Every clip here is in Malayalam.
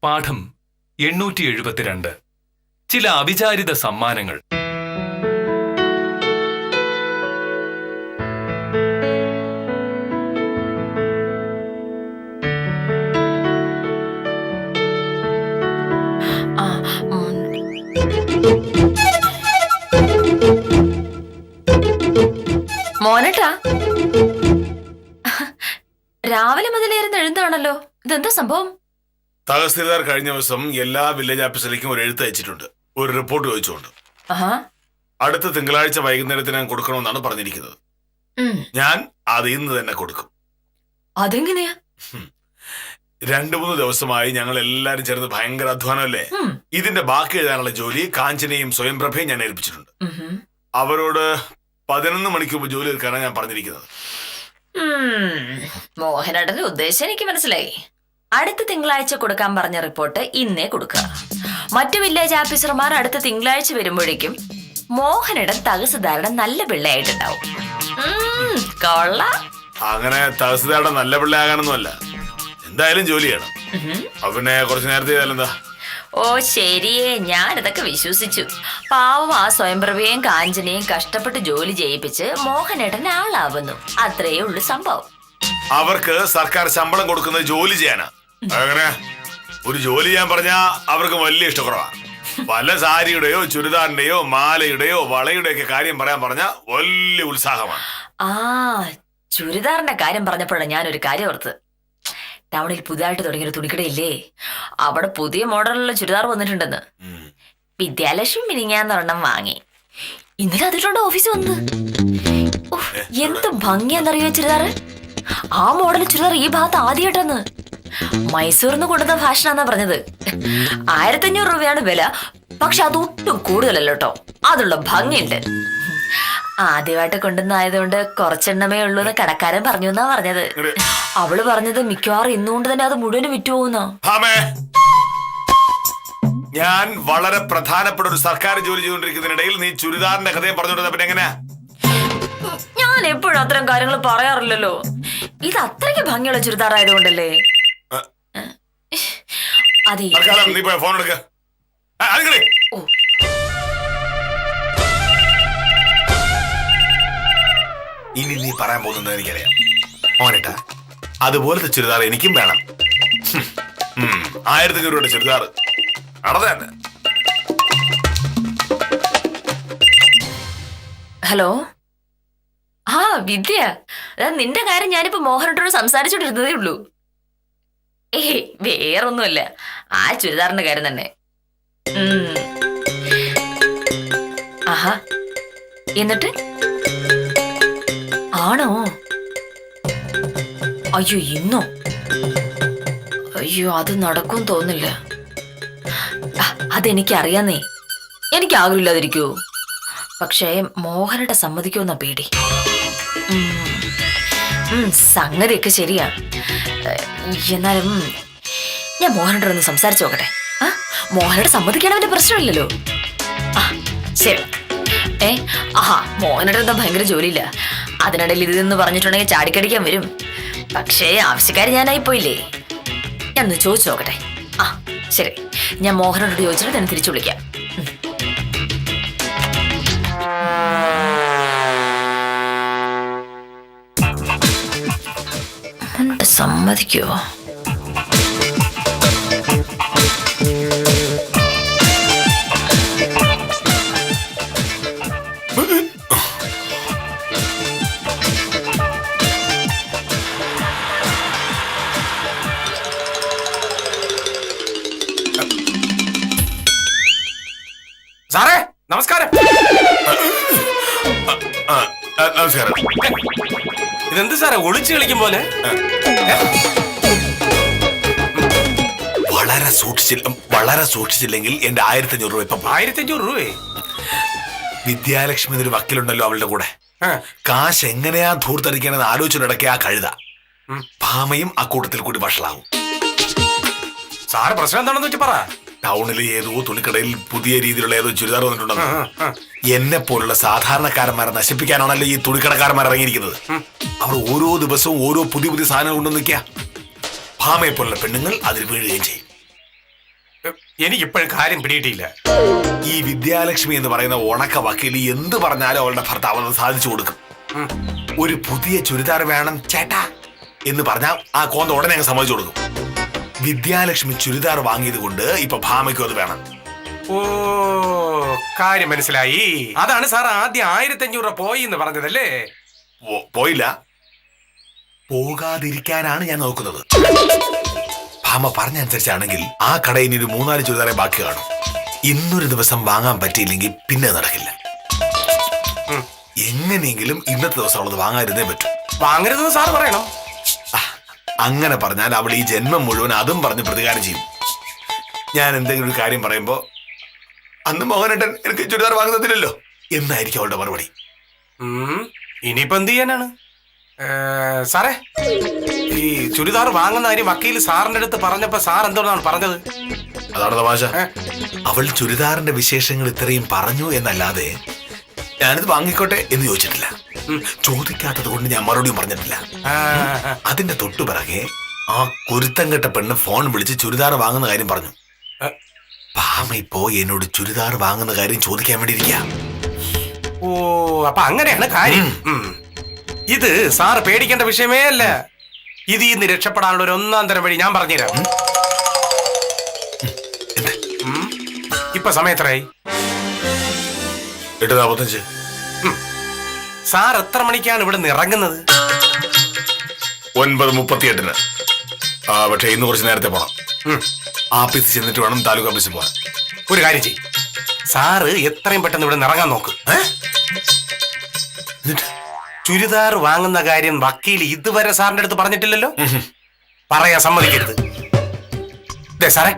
പാഠം 872. ചില അവിചാരിത സമ്മാനങ്ങൾ. മോനട്ടാ, രാവിലെ മുതലേരുന്ന് എഴുതാണല്ലോ. ഇതെന്താ സംഭവം? തഹസിൽദാർ കഴിഞ്ഞ ദിവസം എല്ലാ വില്ലേജ് ഓഫീസിലേക്കും ഒരു എഴുത്ത് അയച്ചിട്ടുണ്ട്, ഒരു റിപ്പോർട്ട് ചോദിച്ചുകൊണ്ട്. അടുത്ത തിങ്കളാഴ്ച വൈകുന്നേരത്തിന് ഞാൻ കൊടുക്കണമെന്നാണ് പറഞ്ഞിരിക്കുന്നത്. ഞാൻ അത് ഇന്ന് തന്നെ കൊടുക്കും. അതെങ്ങനെയാ? 2-3 ദിവസമായി ഞങ്ങൾ എല്ലാരും ചേർന്ന് ഭയങ്കര അധ്വാനമല്ലേ. ഇതിന്റെ ബാക്കി എഴുതാനുള്ള ജോലി കാഞ്ചനയും സ്വയംപ്രഭയും ഞാൻ ഏൽപ്പിച്ചിട്ടുണ്ട്. അവരോട് 11 മണിക്ക് മുമ്പ് ജോലി തീർക്കാനാണ് ഞാൻ പറഞ്ഞിരിക്കുന്നത്. മോഹനേട്ടന്റെ ഉദ്ദേശം എനിക്ക് മനസ്സിലായി. അടുത്ത തിങ്കളാഴ്ച കൊടുക്കാൻ പറഞ്ഞ റിപ്പോർട്ട് ഇന്നേ കൊടുക്കുക. മറ്റു വില്ലേജ് ഓഫീസർമാർ അടുത്ത തിങ്കളാഴ്ച വരുമ്പോഴേക്കും മോഹനേട്ടൻ തഹസിൽദാരുടെ നല്ല പിള്ളയായിട്ടുണ്ടാവും. കൊള്ളാം. അങ്ങനെ തഹസിൽദാരുടെ നല്ല പിള്ളയാകാനൊന്നുമല്ല, എന്തായാലും ജോലി ചെയ്യണം. പിന്നെ കുറച്ച് നേരത്തെ ചെയ്താലെന്താ? ഓ ശരിയേ, ഞാനിതൊക്കെ വിശ്വസിച്ചു. പാവം ആ സ്വയംപ്രഭയും കാഞ്ചനയും കഷ്ടപ്പെട്ട് ജോലി ചെയ്യിപ്പിച്ച് മോഹനേട്ടൻ ആളാവുന്നു. അത്രയേ ഉള്ളു സംഭവം. അവർക്ക് സർക്കാർ ശമ്പളം കൊടുക്കുന്നത് ജോലി ചെയ്യാനാ. അങ്ങനെ ഒരു ജോലി ചെയ്യാൻ പറഞ്ഞാ അവർക്ക് വലിയ ഇഷ്ടക്കുറവാണ്. പല സാരിയുടെയോ ചുരിദാറിന്റെയോ മാലയുടെയോ വളയുടെയോ ഒക്കെ കാര്യം പറയാൻ പറഞ്ഞ വലിയ ഉത്സാഹമാണ്. ചുരിദാറിന്റെ കാര്യം പറഞ്ഞപ്പോഴാണ് ഞാനൊരു കാര്യം ഓർത്ത്. ടൗണിൽ പുതിയതായിട്ട് തുടങ്ങിയൊരു തുണിക്കടയില്ലേ, അവിടെ പുതിയ മോഡലുള്ള ചുരിദാർ വന്നിട്ടുണ്ടെന്ന്. വിദ്യാലക്ഷ്മി മിനിങ്ങാന്നൊരെണ്ണം വാങ്ങി. ഇന്നലെ അതിട്ടുണ്ട് ഓഫീസ് വന്ന്. എന്ത് ഭംഗിയാന്നറിയോ ചുരിദാറ്. ആ മോഡൽ ചുരിദാർ ഈ ഭാഗത്ത് ആദ്യമായിട്ടെന്ന്. മൈസൂരിന്ന് കൊണ്ടുവന്ന ഫാഷനാന്നാ പറഞ്ഞത്. 1500 രൂപയാണ് വില. പക്ഷെ അതൊട്ടും കൂടുതലല്ലോ കേട്ടോ, അതുള്ള ഭംഗിയുണ്ട്. ആദ്യമായിട്ട് കൊണ്ടുവന്നായതുകൊണ്ട് കുറച്ചെണ്ണമേ ഉള്ളൂ എന്ന് കടക്കാരൻ പറഞ്ഞു എന്നാ പറഞ്ഞത്. അവള് പറഞ്ഞത് മിക്കവാറും ഇന്നുകൊണ്ട് തന്നെ അത് മുഴുവനും വിറ്റു പോകുന്ന. ഞാൻ വളരെ പ്രധാനപ്പെട്ട ഒരു സർക്കാർ ജോലി ചെയ്തുകൊണ്ടിരിക്കുന്നതിനിടയിൽ നീ ചുരിദാറിന്റെ കഥയും പറഞ്ഞോണ്ട് പിന്നെ എങ്ങനെയാ? ഞാൻ എപ്പോഴും അത്തരം കാര്യങ്ങൾ പറയാറില്ലല്ലോ. ഇത് അത്രയ്ക്ക് ഭംഗിയുള്ള ചുരിദാർ ആയതുകൊണ്ടല്ലേ. അതെ, നീ പോയ ഫോൺ എടുക്ക. ഇനി നീ പറയാൻ പോകുന്നത് എനിക്കറിയാം മോനേട്ടാ. അതുപോലത്തെ ചുരിദാർ എനിക്കും വേണം. 1500 രൂപയുടെ ചുരിദാർ നടന്നെ. ഹലോ, വിദ്യ, നിന്റെ കാര്യം ഞാനിപ്പോ മോഹനോട് സംസാരിച്ചോണ്ടിരുന്നതേ ഉള്ളൂ. വേറൊന്നുമല്ല, ആ ചുരിദാറിന്റെ കാര്യം തന്നെ. എന്നിട്ട് ആണോ? അയ്യോ, ഇന്നോ? അയ്യോ, അത് നടക്കും തോന്നില്ല. അതെനിക്കറിയാന്നേ, എനിക്ക് ആഗ്രഹമില്ലാതിരിക്കൂ. പക്ഷേ മോഹനയുടെ സമ്മതിക്കുമെന്നാ പേടി. സംഗതിയൊക്കെ ശരിയാ. എന്നാലും ഞാൻ മോഹനോട് ഒന്ന് സംസാരിച്ചു നോക്കട്ടെ. മോഹനോട് സമ്മതിക്കണവന്റെ പ്രശ്നമില്ലല്ലോ. ശരി. മോഹനോട് എന്താ ഭയങ്കര ജോലിയില്ല. അതിനിടയിൽ ഇതെന്ന് പറഞ്ഞിട്ടുണ്ടെങ്കിൽ ചാടിക്കടിക്കാൻ വരും. പക്ഷേ ആവശ്യക്കാരി ഞാനായി പോയില്ലേ. ഞാൻ ഒന്ന് ചോദിച്ചു നോക്കട്ടെ. ശരി, ഞാൻ മോഹനോട് ചോദിച്ചിട്ട് തന്നെ തിരിച്ചു വിളിക്കാം. സമ്മതിക്കുവോ? സാറേ നമസ്കാരം. നമസ്കാരം. ഇതെന്ത് സാറേ ഒളിച്ചു കളിക്കും പോലെ? വളരെ സൂക്ഷിച്ചില്ലെങ്കിൽ എന്റെ 1500 രൂപ. ഇപ്പം 1500 രൂപയെ? വിദ്യാലക്ഷ്മി എന്നൊരു വക്കീലുണ്ടല്ലോ അവളുടെ കൂടെ. കാശ് എങ്ങനെയാ ധൂർത്തടിക്കണെന്ന് ആലോചിച്ചിടക്കെ ആ കഴുത ഭാമയും ആ കൂട്ടത്തിൽ കൂടി വഷളാവും. സാറ് പ്രശ്നം എന്താണെന്ന് വെച്ച് പറ. ടൗണിലെ ഏതോ തുണിക്കടയിൽ പുതിയ രീതിയിലുള്ള ഏതോ ചുരിദാർ വന്നിട്ടുണ്ടെന്ന്. എന്നെ പോലുള്ള സാധാരണക്കാരന്മാരെ നശിപ്പിക്കാനാണല്ലോ ഈ തുണിക്കടക്കാരന്മാർ ഇറങ്ങിയിരിക്കുന്നത്. അവർ ഓരോ ദിവസവും ഓരോ പുതിയ പുതിയ സാധനങ്ങൾ കൊണ്ടു നിൽക്കുക. ഭാമയെ പോലുള്ള പെണ്ണുങ്ങൾ അതിൽ വീഴുകയും ചെയ്യും. എനിക്കിപ്പോഴും കാര്യം പിടിയിട്ടില്ല. ഈ വിദ്യാലക്ഷ്മി എന്ന് പറയുന്ന ഉണക്ക വക്കീല് എന്ത് പറഞ്ഞാലും അവളുടെ ഭർത്താവ് അത് സാധിച്ചു കൊടുക്കും. ഒരു പുതിയ ചുരിദാർ വേണം ചേട്ടാ എന്ന് പറഞ്ഞാൽ ആ കോന്ത ഉടനെ അങ്ങ് സമ്മതിച്ചു കൊടുക്കും. വിദ്യാലക്ഷ്മി ചുരിദാർ വാങ്ങിയത് കൊണ്ട് ഇപ്പൊ ഭാമയ്ക്കും അത് വേണം. ഓ, കാര്യം മനസ്സിലായി. അതാണ് സാർ ആദ്യം 1500 രൂപ പോയി എന്ന് പറഞ്ഞതല്ലേ? പോയില്ല, പോകാതിരിക്കാനാണ് ഞാൻ നോക്കുന്നത്. ഭാമ പറഞ്ഞനുസരിച്ചാണെങ്കിൽ ആ കടയിൽ ഇനി ഒരു 3-4 ചുരിദാറെ ബാക്കി കാണും. ഇന്നൊരു ദിവസം വാങ്ങാൻ പറ്റിയില്ലെങ്കിൽ പിന്നെ നടക്കില്ല. എങ്ങനെയെങ്കിലും ഇന്നത്തെ ദിവസം അവളത് വാങ്ങാതിരുന്നേ പറ്റും. വാങ്ങരുതെന്ന് സാർ പറയണം. അങ്ങനെ പറഞ്ഞാൽ അവൾ ഈ ജന്മം മുഴുവൻ അതും പറഞ്ഞ് പ്രതികാരം ചെയ്യും. ഞാൻ എന്തെങ്കിലും ഒരു കാര്യം പറയുമ്പോ അന്ന് മോഹനേട്ടൻ എനിക്ക് ചുരിദാർ വാങ്ങുന്നതില്ലല്ലോ എന്നായിരിക്കും അവളുടെ മറുപടി. ഇനിയിപ്പോ എന്ത് ചെയ്യാനാണ് സാറേ? ഈ ചുരിദാർ വാങ്ങുന്ന കാര്യം വക്കീല് സാറിന്റെ അടുത്ത് പറഞ്ഞപ്പോ സാർ എന്തുകൊണ്ടാണ് പറഞ്ഞത്? അതാണ് തമാശ. അവൾ ചുരിദാറിന്റെ വിശേഷങ്ങൾ ഇത്രയും പറഞ്ഞു എന്നല്ലാതെ ഞാനിത് വാങ്ങിക്കോട്ടെ എന്ന് ചോദിച്ചിട്ടില്ല. ചോദിക്കാത്തത് കൊണ്ട് ഞാൻ മറുപടിയും പറഞ്ഞിട്ടില്ല. അതിന്റെ തൊട്ടു പിറകെ ആ കുരുത്തം കെട്ട പെണ്ണ് ഫോൺ വിളിച്ച് ചുരിദാർ വാങ്ങുന്ന കാര്യം പറഞ്ഞു. ഭാമ ഇപ്പോ എന്നോട് ചുരിദാർ വാങ്ങുന്ന കാര്യം ചോദിക്കാൻ വേണ്ടി ഇരിക്കുക. ഓ, അപ്പൊ അങ്ങനെയാണ് കാര്യം. ഇത് സാറ് പേടിക്കേണ്ട വിഷയമേ അല്ല. ഇതിൽ നിന്ന് രക്ഷപ്പെടാനുള്ള ഒരു 1-ാം തരം വഴി ഞാൻ പറഞ്ഞുതരാം. ഇപ്പൊ സമയം എത്രയായി? 8:45. സാർ എത്ര മണിക്കാണ് ഇവിടെ നിന്ന് ഇറങ്ങുന്നത്? 9:38. പക്ഷെ ഇന്ന് കുറച്ച് നേരത്തെ പോണം. ആഫീസിൽ ചെന്നിട്ട് വേണം താലൂക്ക് ഓഫീസിൽ പോകാൻ. ഒരു കാര്യം ചെയ്യും, സാറ് എത്രയും പെട്ടെന്ന് ഇവിടെ നിന്ന് ഇറങ്ങാൻ നോക്ക്. ചുരിദാർ വാങ്ങുന്ന കാര്യം വക്കീൽ ഇതുവരെ സാറിന്റെ അടുത്ത് പറഞ്ഞിട്ടില്ലല്ലോ. പറയാൻ സമ്മതിക്കരുത്. സാറേ,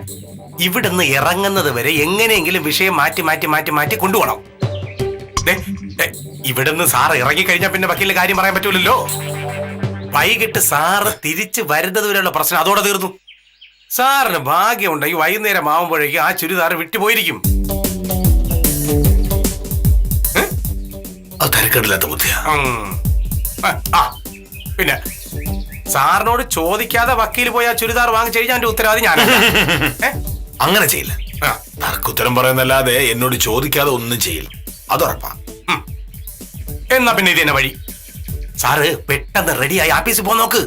ഇവിടുന്ന് ഇറങ്ങുന്നത് വരെ എങ്ങനെയെങ്കിലും വിഷയം മാറ്റി മാറ്റി മാറ്റി മാറ്റി കൊണ്ടുപോകണം. ഇവിടുന്ന് സാറ് ഇറങ്ങിക്കഴിഞ്ഞാൽ പിന്നെ വക്കീലിന്റെ കാര്യം പറയാൻ പറ്റൂലല്ലോ. വൈകിട്ട് സാറ് തിരിച്ച് വരുന്നത് വരെയുള്ള പ്രശ്നം അതോടെ തീർന്നു. സാറിന് ഭാഗ്യമുണ്ടെങ്കിൽ വൈകുന്നേരം ആവുമ്പോഴേക്കും ആ ചുരിദാർ വിട്ടുപോയിരിക്കും. തിരക്കില്ലാത്ത ബുദ്ധിയാ. പിന്നെ സാറിനോട് ചോദിക്കാതെ വക്കീൽ പോയി ആ ചുരിദാർ വാങ്ങിച്ചു കഴിഞ്ഞാൽ എന്റെ ഉത്തരവാദി ഞാൻ. അങ്ങനെ ചെയ്യില്ല. തർക്കുത്തരം പറയുന്നല്ലാതെ എന്നോട് ചോദിക്കാതെ ഒന്നും ചെയ്യില്ല, അതുറപ്പാ. എന്നാ പിന്നെ ഇത് തന്നെ വഴി. സാറ് പെട്ടെന്ന് റെഡിയായി ആഫീസിൽ പോ നോക്ക്.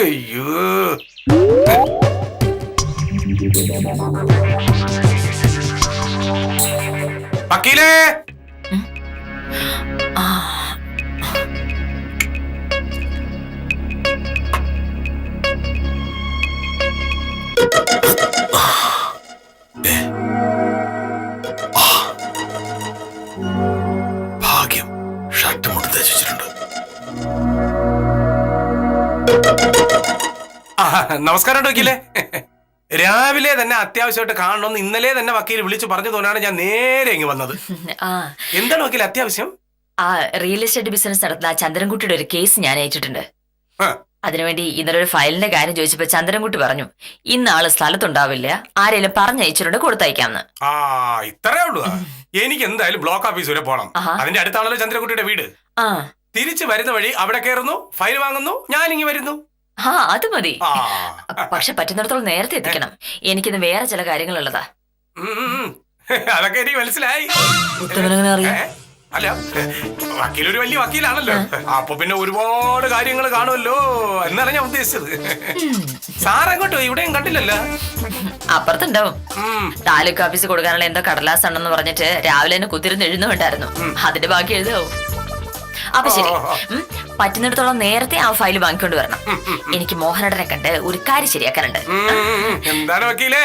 അയ്യോ, വക്കീലേ. ഭാഗ്യം, ഷർട്ട് മുട്ട് തേച്ചിട്ടുണ്ട്. നമസ്കാരം വക്കീലേ. രാവിലെ തന്നെ അത്യാവശ്യമായിട്ട് കാണണമെന്ന് ഇന്നലെ തന്നെ വക്കീൽ വിളിച്ചു പറഞ്ഞതുകൊണ്ടാണ് ഞാൻ നേരെ ഇങ്ങ് വന്നത്. എന്താണ് വക്കീൽ അത്യാവശ്യം? ആ റിയൽ എസ്റ്റേറ്റ് ബിസിനസ് നടത്തുന്ന ചന്ദ്രൻകുട്ടിയുടെ ഒരു കേസ് ഞാൻ അയച്ചിട്ടുണ്ട്. അതിനുവേണ്ടി ഇന്നലെ ഒരു ഫയലിന്റെ കാര്യം ചോദിച്ചപ്പോ ചന്ദ്രൻകുട്ടി പറഞ്ഞു ഇന്ന് ആള് സ്ഥലത്തുണ്ടാവില്ല, ആരെങ്കിലും പറഞ്ഞയച്ചിട്ടുണ്ട് കൊടുത്തയക്കാന്ന്. ഇത്രേ ഉള്ളൂ. എനിക്ക് എന്തായാലും ബ്ലോക്ക് ഓഫീസ് വരെ പോണം. അതിന്റെ അടുത്താണല്ലോ ചന്ദ്രൻകുട്ടിയുടെ വീട്. തിരിച്ചു വരുന്ന വഴി അവിടെ കയറുന്നു, ഫയൽ വാങ്ങുന്നു, ഞാൻ ഇങ്ങ് വരുന്നു. അത് മതി. പക്ഷെ പറ്റുന്നിടത്തോളം നേരത്തെ എത്തിക്കണം. എനിക്കിന്ന് വേറെ ചില കാര്യങ്ങളുള്ളതാ. അതൊക്കെ എനിക്ക് മനസ്സിലായി. അല്ല, വക്കീലൊരു വലിയ വക്കീലാണല്ലോ, അപ്പൊ പിന്നെ ഒരുപാട് കാര്യങ്ങൾ കാണുമല്ലോ എന്നാണ് ഞാൻ ഉദ്ദേശിച്ചത്. സാറെങ്ങോട്ടോ ഇവിടെയും കണ്ടില്ലല്ലോ. അപ്പുറത്തുണ്ടാവും. താലൂക്ക് ഓഫീസിൽ കൊടുക്കാനുള്ള എന്തോ കടലാസ് ആണെന്ന് പറഞ്ഞിട്ട് രാവിലെ തന്നെ കുത്തിരുന്ന് എഴുതുന്നുണ്ടായിരുന്നു. അതിന്റെ ബാക്കി എഴുതാവും. അപ്പൊ ശരി, പറ്റുന്നിടത്തോളം നേരത്തെ ആ ഫയൽ വാങ്ങിക്കൊണ്ട് വരണം. എനിക്ക് മോഹനടനെ കണ്ട് ഒരു കാര്യം ശരിയാക്കാനുണ്ട്. എന്താണ് വക്കീലേ?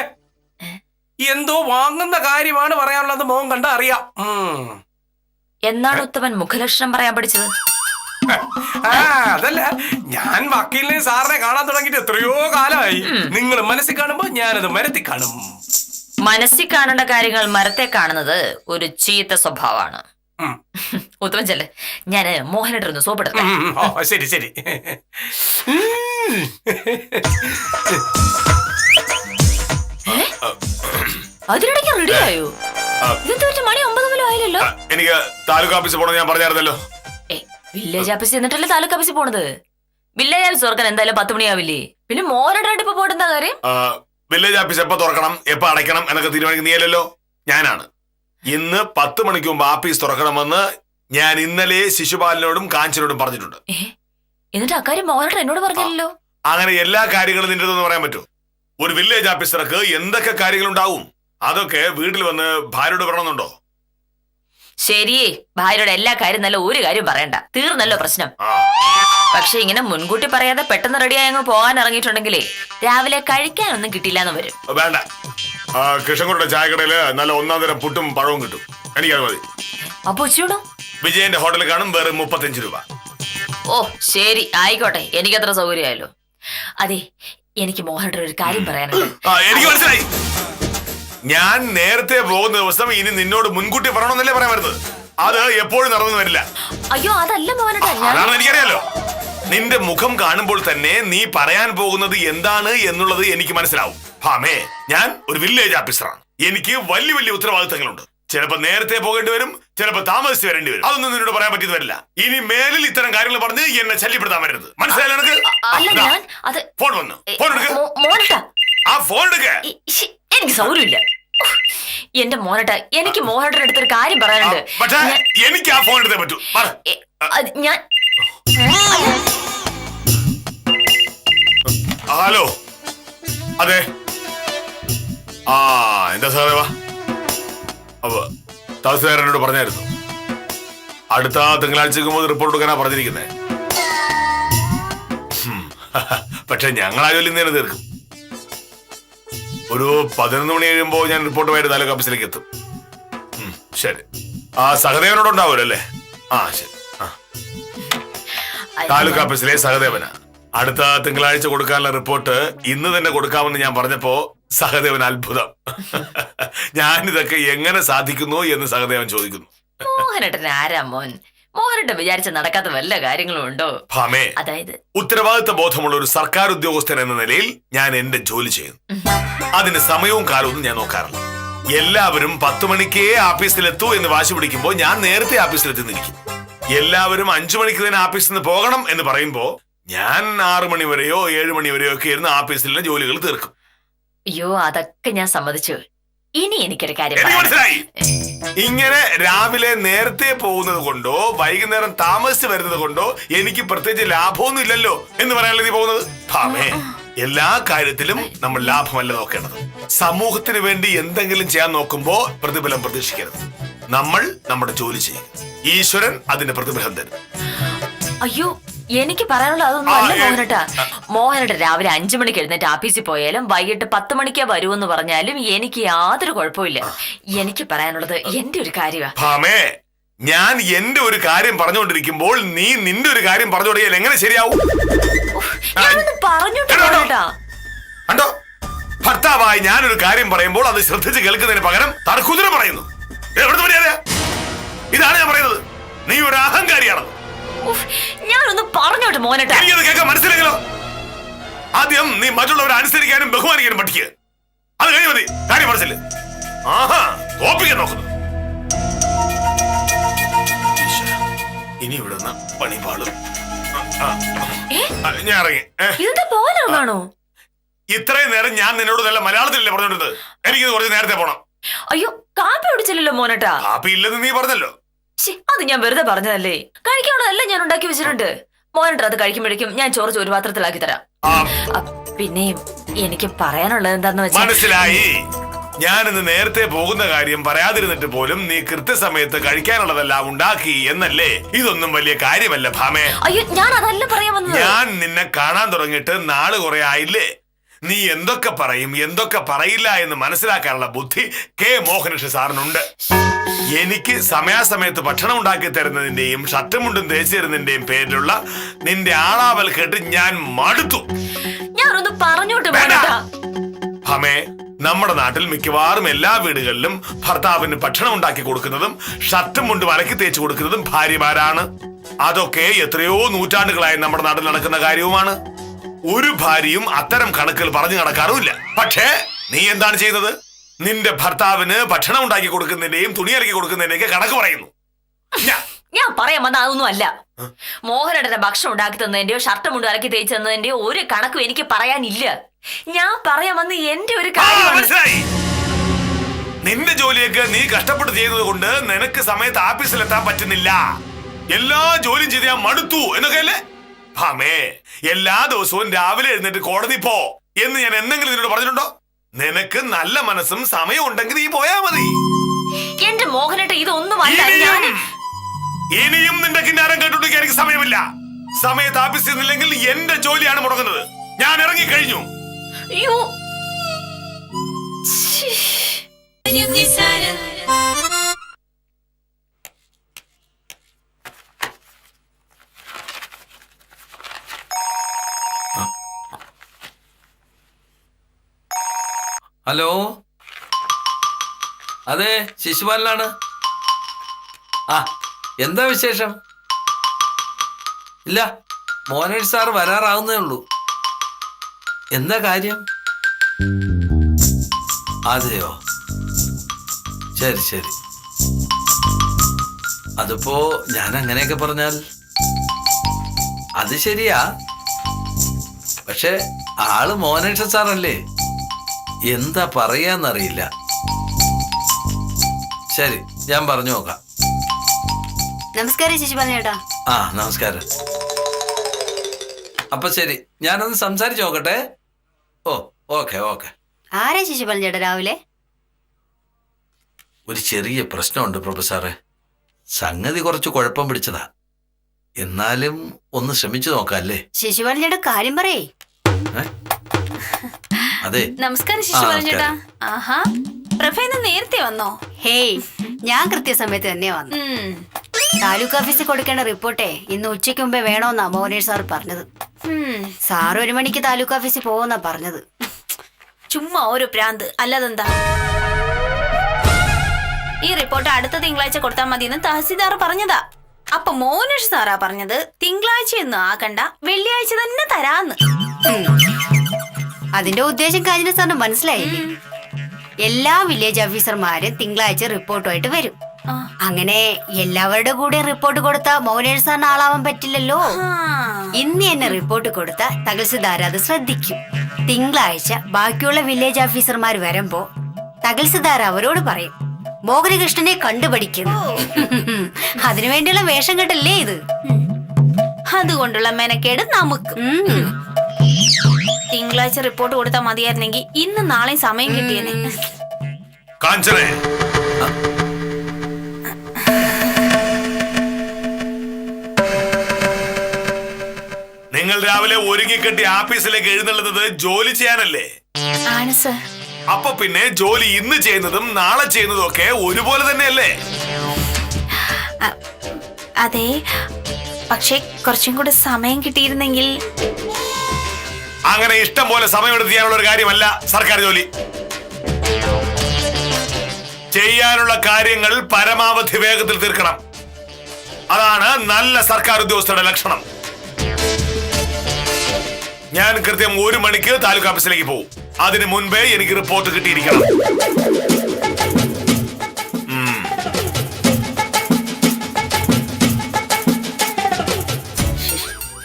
എന്തോ വാങ്ങുന്ന കാര്യമാണ് പറയാനുള്ളത്. മോഹൻ കണ്ട അറിയാം. എന്നാണ് ഉത്തമൻ മുഖലക്ഷണം പറയാൻ പഠിച്ചത്? അതല്ല, ഞാൻ വക്കീലിനെ സാറിനെ കാണാൻ തുടങ്ങിയിട്ട് എത്രയോ കാലമായി. നിങ്ങൾ മനസ്സിൽ കാണുമ്പോ ഞാനത് മരത്തിൽ കാണും. മനസ്സിൽ കാണേണ്ട കാര്യങ്ങൾ മരത്തെ കാണുന്നത് ഒരു ചീത്ത സ്വഭാവമാണ്. ഉത്തമൻ ചെല്ല്, ഞാന് മോഹനിട്ടൊന്ന് സോപ്പിടട്ടെ. ശരി ശരി. അതിനിടയ്ക്ക് റെഡിയായോ? ഇതെന്താ മണി 9 പോലും ആയില്ലല്ലോ. എനിക്ക് താലൂക്ക് ഓഫീസിൽ പോകണം ഞാൻ പറഞ്ഞായിരുന്നല്ലോ. വില്ലേജ് ഓഫീസിൽ എന്നിട്ടല്ലേ താലൂക്ക് ഓഫീസിൽ പോണത്. വില്ലേജ് ഓഫീസ് തുറക്കാൻ എന്തായാലും 10 മണിയാവില്ലേ? പിന്നെ മോനോടായിട്ട് ഇപ്പൊ പോയിട്ട് എന്താ കാര്യം? വില്ലേജ് ഓഫീസ് എപ്പോ തുറക്കണം എപ്പോ അടയ്ക്കണം എന്നൊക്കെ തീരുമാനിക്കുന്ന നീയല്ലോ, ഞാനാണ്. ഇന്ന് 10 മണിക്ക് മുമ്പ് ആഫീസ് തുറക്കണമെന്ന് ഞാൻ ഇന്നലെ ശിശുപാലനോടും കാഞ്ചനോടും പറഞ്ഞിട്ടുണ്ട്. എന്നിട്ട് അക്കാര്യം മോനോട് എന്നോട് പറഞ്ഞല്ലോ. അങ്ങനെ എല്ലാ കാര്യങ്ങളും നിന്റെ അടുത്തൊന്ന് പറയാൻ പറ്റുമോ? ഒരു വില്ലേജ് ഓഫീസർക്ക് എന്തൊക്കെ കാര്യങ്ങളുണ്ടാവും അതൊക്കെ വീട്ടിൽ വന്ന് ഭാര്യയോട് പറയണമെന്നുണ്ടോ? ശരിയേ, ഭാര്യയുടെ എല്ലാ കാര്യം നല്ല ഒരു കാര്യം പറയണ്ട, തീർന്നല്ലോ പ്രശ്നം. പക്ഷെ ഇങ്ങനെ മുൻകൂട്ടി പറയാതെ പെട്ടെന്ന് റെഡിയായി അങ്ങ് പോകാൻ ഇറങ്ങിയിട്ടുണ്ടെങ്കിലേ രാവിലെ കഴിക്കാനൊന്നും കിട്ടില്ല എന്ന് വരും. വേണ്ട, കൃഷ്ണൻകുട്ടിയുടെ ചായക്കടയില് നല്ല 1-ാം തരം പുട്ടും പഴവും കിട്ടും, എനിക്കത് മതി. അപ്പൊ ഉച്ചയൂണോ? വിജയന്റെ ഹോട്ടലിൽ കാണും, വേറെ 35 രൂപ. ഓ ശരി, ആയിക്കോട്ടെ, എനിക്കത്ര സൗകര്യമായല്ലോ. അതെ, എനിക്ക് മോഹനോട് ഒരു കാര്യം പറയാനുണ്ട്. എനിക്ക് മനസ്സിലായി. ഞാൻ നേരത്തെ പോകുന്ന ദിവസം ഇനി നിന്നോട് മുൻകൂട്ടി പറയണമെന്നല്ലേ പറയാൻ വരുന്നത്. അത് എപ്പോഴും നടന്നു വരില്ല. അയ്യോ അതല്ല മോഹനേട്ടാ, അതാണെന്ന് എനിക്കറിയാലോ. നിന്റെ മുഖം കാണുമ്പോൾ തന്നെ നീ പറയാൻ പോകുന്നത് എന്താണ് എന്നുള്ളത് എനിക്ക് മനസ്സിലാവും. ഭാമേ, ഞാൻ ഒരു വില്ലേജ് ഓഫീസറാണ്. എനിക്ക് വലിയ വലിയ ഉത്തരവാദിത്തങ്ങളുണ്ട്. ചിലപ്പോ നേരത്തെ പോകേണ്ടി വരും, ചിലപ്പോ താമസിച്ച് വരേണ്ടി വരും. അതൊന്നും നിന്നോട് പറയാൻ പറ്റിയത് വരില്ല. ഇനി മേലിൽ ഇത്തരം കാര്യങ്ങൾ പറഞ്ഞ് എന്നെ ശല്യപ്പെടുത്താൻ വരരുത്, മനസ്സിലായല്ലോ നിനക്ക്? ഫോൺ വന്നു, ഫോൺ എടുക്ക. ആ ഫോൺ എടുക്ക. എനിക്ക് സൗകര്യമില്ല. എന്റെ മോനേട്ടാ, എനിക്ക് മോഹനേട്ടന്റെ അടുത്തൊരു കാര്യം പറയാനുണ്ട്. പക്ഷേ എനിക്ക് ആ ഫോൺ എടുത്തേ പറ്റൂ. ഞാൻ ഹലോ, അതെ. എന്താ സാറേ, വാ. തഹസിൽദാരനോട് പറഞ്ഞായിരുന്നു അടുത്ത തിങ്കളാഴ്ചക്ക് മുതൽ റിപ്പോർട്ട് കൊടുക്കാനാ പറഞ്ഞിരിക്കുന്നത്. പക്ഷെ ഞങ്ങൾ ആ ജോലി നേരെ തീർക്കും. ഒരു 11 മണി കഴിയുമ്പോ ഞാൻ റിപ്പോർട്ടുമായിട്ട് താലൂക്ക് ഓഫീസിലേക്ക് എത്തും. ശരി. സഹദേവനോട് ഉണ്ടാവുമല്ലോ അല്ലേ? ശരി. താലൂക്ക് ഓഫീസിലെ സഹദേവന അടുത്ത തിങ്കളാഴ്ച കൊടുക്കാനുള്ള റിപ്പോർട്ട് ഇന്ന് തന്നെ കൊടുക്കാമെന്ന് ഞാൻ പറഞ്ഞപ്പോ സഹദേവൻ അത്ഭുതം. ഞാനിതൊക്കെ എങ്ങനെ സാധിക്കുന്നു എന്ന് സഹദേവൻ ചോദിക്കുന്നു. മോഹനേട്ടൻ ആരാ മോൻ? മോഹനേട്ടൻ വിചാരിച്ച നടക്കാത്ത വല്ല കാര്യങ്ങളും ഉണ്ടോ? ഭാമേ, അതായത് ഉത്തരവാദിത്ത ബോധമുള്ള ഒരു സർക്കാർ ഉദ്യോഗസ്ഥൻ എന്ന നിലയിൽ ഞാൻ എന്റെ ജോലി ചെയ്യുന്നു. അതിന് സമയവും കാലവും ഞാൻ നോക്കാറില്ല. എല്ലാവരും 10 മണിക്കേ ഓഫീസിലെത്തൂ എന്ന് വാശി പിടിക്കുമ്പോ ഞാൻ നേരത്തെ ഓഫീസിലെത്തി നിൽക്കും. എല്ലാവരും 5 മണിക്ക് തന്നെ ഓഫീസിൽ നിന്ന് പോകണം എന്ന് പറയുമ്പോ ഞാൻ 6 മണി വരെയോ 7 മണി വരെയോ ഒക്കെ ഇരുന്ന് ഓഫീസിലെ ജോലികൾ തീർക്കും. അയ്യോ അതൊക്കെ ഞാൻ സമ്മതിച്ചു. ഇനി എനിക്കൊരു കാര്യം എനിക്ക് മനസ്സിലായി. ഇങ്ങനെ രാവിലെ നേരത്തെ പോകുന്നത് കൊണ്ടോ വൈകുന്നേരം താമസിച്ച് വരുന്നത് കൊണ്ടോ എനിക്ക് പ്രത്യേകിച്ച് ലാഭമൊന്നും ഇല്ലല്ലോ എന്ന് പറയാനല്ലേ നീ പോകുന്നത്? ഭാമേ, എല്ലാ കാര്യത്തിലും നമ്മൾ ലാഭമല്ല നോക്കേണ്ടത്. സമൂഹത്തിന് വേണ്ടി എന്തെങ്കിലും ചെയ്യാൻ നോക്കുമ്പോ പ്രതിഫലം പ്രതീക്ഷിക്കരുത്. നമ്മൾ നമ്മുടെ ജോലി ചെയ്യും, ഈശ്വരൻ അതിന്റെ പ്രതിഫലം തരും. അയ്യോ, എനിക്ക് പറയാനുള്ള അതൊന്നും അല്ല മോഹനേട്ടാ. മോഹനേട്ടൻ രാവിലെ 5 മണിക്ക് എഴുന്നേറ്റ് ഓഫീസിൽ പോയാലും വൈകിട്ട് 10 മണിക്കേ വരുമെന്ന് പറഞ്ഞാലും എനിക്ക് യാതൊരു കുഴപ്പമില്ല. എനിക്ക് പറയാനുള്ളത് എന്റെ ഒരു കാര്യമാണ്. ഭാമേ, ഞാൻ എന്റെ ഒരു കാര്യം പറഞ്ഞുകൊണ്ടിരിക്കുമ്പോൾ നീ നിന്റെ ഒരു കാര്യം പറഞ്ഞു തുടങ്ങിയാൽ എങ്ങനെ ശരിയാവും? കണ്ടോ, ഭർത്താവായി ഞാനൊരു കാര്യം പറയുമ്പോൾ അത് ശ്രദ്ധിച്ച് കേൾക്കുന്നതിന് പകരം തർക്കുതിര പറയുന്നു. എവിടുന്ന് പറയാ? ഇതാണ് ഞാൻ പറയുന്നത്, നീ ഒരു അഹങ്കാരിയാണെന്ന്. ഞാനൊന്ന് പറഞ്ഞോട്ടെ മോനേട്ടാ. എനിക്കത് കേൾക്കാൻ മനസ്സിലാക്കലോ. ആദ്യം നീ മറ്റുള്ളവരെ അനുസരിക്കാനും ബഹുമാനിക്കാനും പഠിക്കുക. അത് കഴിഞ്ഞ മതി കാര്യം മനസ്സില്. തോപ്പിക്കാൻ നോക്കുന്നു. ഇനി ഇവിടുന്ന് പണിപാളും. ഞാൻ ഇറങ്ങി. ഇത്രയും നേരം ഞാൻ നിന്നോട് നല്ല മലയാളത്തിലല്ലേ പറഞ്ഞോണ്ടത്. എനിക്കിത് കുറച്ച് നേരത്തെ പോണം. അയ്യോ, കാപ്പി കുടിച്ചില്ലല്ലോ മോനേട്ടാ. കാപ്പി ഇല്ലെന്ന് നീ പറഞ്ഞല്ലോ. അത് ഞാൻ വെറുതെ പറഞ്ഞതല്ലേ. കഴിക്കാനുള്ളതല്ല ഞാൻ ഉണ്ടാക്കി വെച്ചിട്ടുണ്ട്. മോനേട്ടാ അത് കഴിക്കുമ്പോഴേക്കും ഞാൻ ചോറ് ഒരു പാത്രത്തിലാക്കി തരാം. പിന്നെയും എനിക്ക് പറയാനുള്ളത് എന്താന്ന് വെച്ചാൽ മനസ്സിലായി. ഞാനിന്ന് നേരത്തെ പോകുന്ന കാര്യം പറയാതിരുന്നിട്ട് പോലും നീ കൃത്യസമയത്ത് കഴിക്കാനുള്ളതെല്ലാം ഉണ്ടാക്കി എന്നല്ലേ? ഇതൊന്നും വലിയ കാര്യമല്ല ഭാമേ. അയ്യോ, ഞാൻ അതല്ല പറയാൻ വന്നത്. ഞാൻ നിന്നെ കാണാൻ തുടങ്ങിയിട്ട് നാള് കുറെ ആയില്ലേ. നീ എന്തൊക്കെ പറയും എന്തൊക്കെ പറയില്ല എന്ന് മനസ്സിലാക്കാനുള്ള ബുദ്ധി കെ മോഹനകൃഷ്ണൻ സാറിനുണ്ട്. എനിക്ക് സമയാസമയത്ത് ഭക്ഷണം ഉണ്ടാക്കി തരുന്നതിന്റെയും ഷർട്ടുമുണ്ടും തേച്ചു തരുന്നതിന്റെയും പേരിലുള്ള നിന്റെ ആളാവൽ കേട്ട് ഞാൻ മടുത്തു. ഞാനൊന്ന് പറഞ്ഞോട്ടെ ഭാമേ, നമ്മുടെ നാട്ടിൽ മിക്കവാറും എല്ലാ വീടുകളിലും ഭർത്താവിന് ഭക്ഷണം ഉണ്ടാക്കി കൊടുക്കുന്നതും ഷർട്ടും മുണ്ടും അലക്കി തേച്ചു കൊടുക്കുന്നതും ഭാര്യമാരാണ്. അതൊക്കെ എത്രയോ നൂറ്റാണ്ടുകളായി നമ്മുടെ നാട്ടിൽ നടക്കുന്ന കാര്യവുമാണ്. ഒരു ഭാര്യയും അത്തരം കണക്കുകൾ പറഞ്ഞു നടക്കാറുമില്ല. പക്ഷേ നീ എന്താണ് ചെയ്യുന്നത്? നിന്റെ ഭർത്താവിന് ഭക്ഷണം ഉണ്ടാക്കി കൊടുക്കുന്നതിന്റെയും തുണി അലക്കി കൊടുക്കുന്നതിന്റെയൊക്കെ കണക്ക് പറയുന്നു. ഞാൻ പറയാം പറയാൻ വന്ന അതൊന്നും അല്ല. മോഹനേട്ടന്റെ ഭക്ഷണം ഉണ്ടാക്കി തന്നതിന്റെയോ ഷർട്ട് മുണ്ട് അലക്കി തേച്ച് തന്നതിന്റെയോ ഒരു കണക്കും എനിക്ക് പറയാനില്ല. ഞാൻ പറയാൻ വന്ന എന്റെ ഒരു കാര്യമാണ്. മനസ്സിലായി. നിന്റെ ജോലിയൊക്കെ നീ കഷ്ടപ്പെട്ട് ചെയ്യുന്നത് കൊണ്ട് നിനക്ക് സമയത്ത് ഓഫീസിലെത്താൻ പറ്റുന്നില്ല. എല്ലാ ജോലിയും ചെയ്ത് ഞാൻ മടുത്തു എന്നൊക്കെ അല്ലേ? ഭാമേ, എല്ലാ ദിവസവും രാവിലെ എഴുന്നേറ്റ് കോടതി പോ എന്ന് ഞാൻ എന്തെങ്കിലും നിന്നോട് പറഞ്ഞിട്ടുണ്ടോ? നിനക്ക് നല്ല മനസ്സും സമയം ഉണ്ടെങ്കിൽ നീ പോയാ മതി. എന്റെ മോഹനേട്ട ഇതൊന്നും അല്ല. ഇനിയും നിന്റെ കിന്നാരം കേട്ടുണ്ടെങ്കിൽ എനിക്ക് സമയമില്ല. സമയത്ത് ഓഫീസിൽ നിന്നില്ലെങ്കിൽ എന്റെ ജോലിയാണ് മുടങ്ങുന്നത്. ഞാൻ ഇറങ്ങിക്കഴിഞ്ഞു. അയ്യോ, ഹലോ, അതെ ശിശുപാലനാണ്. ആ, എന്താ വിശേഷം? ഇല്ല, മോനേഷ് സാർ വരാറാവുന്നേ ഉള്ളൂ. എന്താ കാര്യം? അതെയോ, ശരി ശരി. അതിപ്പോ ഞാൻ അങ്ങനെയൊക്കെ പറഞ്ഞാൽ അത് ശരിയാ. പക്ഷെ ആള് മോനേഷ് സാറല്ലേ, എന്താ പറയാന്നറിയില്ല. ശരി, ഞാൻ പറഞ്ഞു നോക്കാം. നമസ്കാരം ശിശുപാലൻ ചേട്ടാ. ആ, നമസ്കാരം. അപ്പൊ ശരി, ഞാനൊന്ന് സംസാരിച്ചു നോക്കട്ടെ. ഓ, ഓക്കെ ഓക്കെ. ആരാ ശിശുപാലൻ ചേട്ടാ രാവിലെ? ഒരു ചെറിയ പ്രശ്നമുണ്ട് പ്രൊഫസറെ. സംഗതി കുറച്ച് കുഴപ്പം പിടിച്ചതാ. എന്നാലും ഒന്ന് ശ്രമിച്ചു നോക്കാം അല്ലേ? ശിശുപാലൻ ചേട്ടാ കാര്യം പറയേ. അതെ, നമസ്കാരം ശിശുപാലൻ ആ, ചേട്ടാ. നമസ്കാരം. ആഹാ, പ്രഭ ഇന്ന് നേരത്തെ വന്നോ? ഹേയ്, ഞാൻ കൃത്യസമയത്ത് തന്നെ വന്നു. താലൂക്ക് ഓഫീസിൽ കൊടുക്കേണ്ട റിപ്പോർട്ടേ ഇന്ന് ഉച്ചയ്ക്ക് മുമ്പേ വേണോന്നാ മോനേഷ് സാർ പറഞ്ഞത്. സാർ 1 മണിക്ക് താലൂക്ക് ഓഫീസിൽ പോകുന്നാ പറഞ്ഞത്. ചുമ്മാ ഒരു പ്രാന്ത്, അല്ലാതെന്താ? ഈ റിപ്പോർട്ട് അടുത്ത തിങ്കളാഴ്ച കൊടുത്താൽ മതിയെന്ന് തഹസിൽദാർ പറഞ്ഞതാ. അപ്പൊ മോനേഷ് സാറാ പറഞ്ഞത് തിങ്കളാഴ്ചയൊന്നും ആക്കണ്ട, വെള്ളിയാഴ്ച തന്നെ തരാന്ന്. അതിന്റെ ഉദ്ദേശം കാര്യം സാറിന് മനസ്സിലായില്ലേ? എല്ലാ വില്ലേജ് ഓഫീസർമാരും തിങ്കളാഴ്ച റിപ്പോർട്ടുമായിട്ട് വരും. അങ്ങനെ എല്ലാവരുടെ കൂടെ റിപ്പോർട്ട് കൊടുത്ത മോനേഷ് സാറിന് ആളാവാൻ പറ്റില്ലല്ലോ. ഇന്ന് എന്നെ റിപ്പോർട്ട് കൊടുത്ത തഹസിൽദാർ അത് ശ്രദ്ധിക്കും. തിങ്കളാഴ്ച ബാക്കിയുള്ള വില്ലേജ് ഓഫീസർമാർ വരുമ്പോ തഹസിൽദാർ അവരോട് പറയും മോഹനകൃഷ്ണനെ കണ്ടുപഠിക്കുന്നു. അതിനുവേണ്ടിയുള്ള വേഷം കെട്ടല്ലേ ഇത്? അതുകൊണ്ടുള്ള മെനക്കേട് നമുക്ക്. തിങ്കളാഴ്ച റിപ്പോർട്ട് കൊടുത്താൽ മതിയായിരുന്നെങ്കിൽ ഇന്ന് നാളെ സമയം കിട്ടിയേനെ. കാഞ്ചനെ, നിങ്ങൾ രാവിലെ ഒരുങ്ങിക്കെട്ടി ഓഫീസിലേക്ക് എഴുന്നള്ളുന്നത് ജോലി ചെയ്യാനല്ലേ? ആണ് സർ. അപ്പൊ പിന്നെ ജോലി ഇന്ന് ചെയ്യുന്നതും നാളെ ചെയ്യുന്നതും ഒക്കെ ഒരുപോലെ തന്നെയല്ലേ? അതെ, പക്ഷെ കുറച്ചും കൂടെ സമയം കിട്ടിയിരുന്നെങ്കിൽ. അങ്ങനെ ഇഷ്ടം പോലെ സമയമെടുത്ത് ചെയ്യാനുള്ള ഒരു കാര്യമല്ല സർക്കാർ ജോലി. ചെയ്യാനുള്ള കാര്യങ്ങൾ പരമാവധി വേഗത്തിൽ തീർക്കണം. അതാണ് നല്ല സർക്കാർ ഉദ്യോഗസ്ഥരുടെ ലക്ഷണം. ഞാൻ കൃത്യം 1 മണിക്ക് താലൂക്ക് ഓഫീസിലേക്ക് പോകും. അതിന് മുൻപേ എനിക്ക് റിപ്പോർട്ട് കിട്ടിയിരിക്കണം.